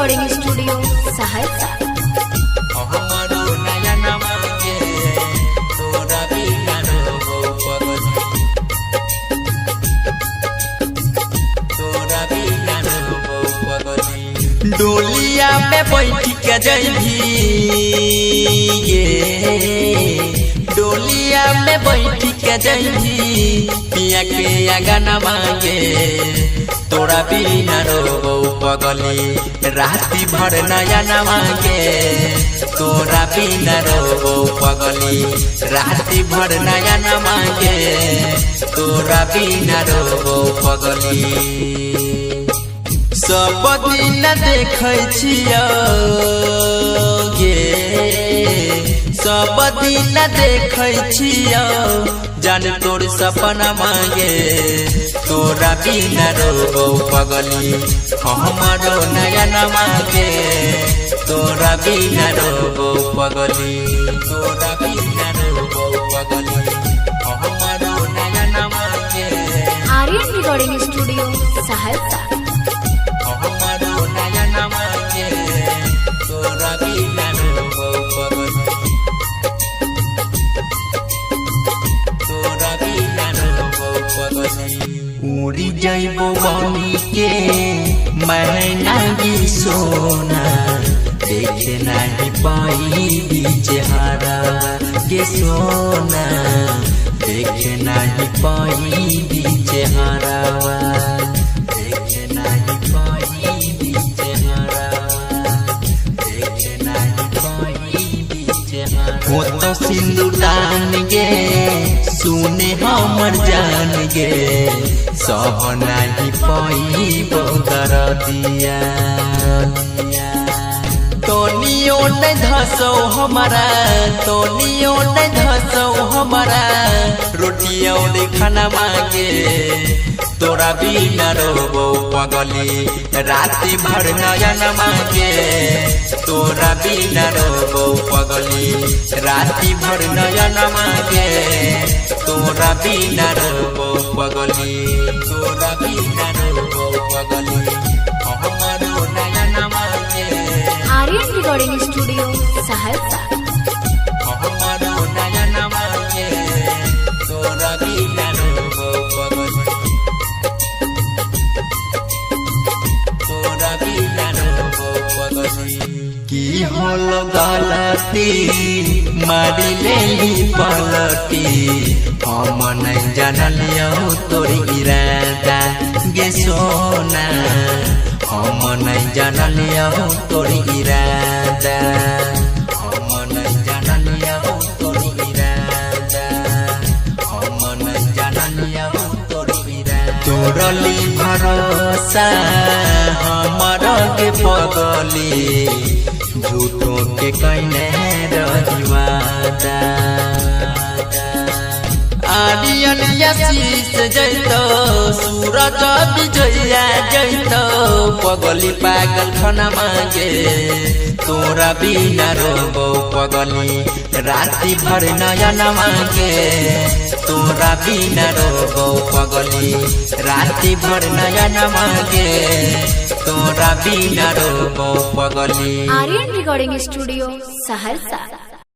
Recording studio Saharsa. डोलिया में बैठ के जइभी डोलिया में बैठ के जइभी पिया के गाना मांगे तोरा बिना रो पगली राती भर नया न मांगे तोरा बिना रो पगली राती भर नया न मांगे तोरा बिना रो पगली सब दिन देखै छियौ सब दिन देखै छियौ जान तोर सपना मांगे तोरा बिना रो पगली हमारो नया न मांगे तोरा बिना रो पगली तोरा बिना रो पगली हमारो नया न मांगे। Aryan recording studio Saharsa. उड़ी जइबो बनी के महंगी सोना देखे नहीं पाई चेहरा के सोना देखे नहीं पाई चेहरा देखे नहीं पाई चेहरा देखे नहीं पाई चेहरा हो तो सिंदूरदान गे सुने हमर जान गे सब नहीं पाई कर दिया तोनियो नहीं धसो हमारा तोनियो नहीं धसो हमारा रोटियों ने खाना मांगे तोरा बिना रो पगली राती भर नया न मांगे तोरा बिना रो पगली राती भर नया न मांगे तोरा बिना रो पगली तोरा बिना रो पगली हमारो नया न मांगे। Aryan recording studio Saharsa. हमारो नया न मांगे तोरा बिना रो पगली तोरा बिना रो पगली की होल गलती मारी लेली पलटी हम नहीं जानलियो तोर इरादा गे सोना हम नहीं जानलियो तोर इरादा हम नहीं जानलियो तोर इरादा हम नहीं जानलियो तोर इरादा तोरली भरोसा हमर के पगली झूठों के कहने रहिवादा आर्यन आशीष जैतो सूरज विजया जैतो पगली पागल खाना मांगे तोरा बिना रो पगली राती भर नया न मांगे तोरा बिना रो पगली राती भर नया न मांगे तोरा बिना रो पगली। Aryan recording studio Saharsa.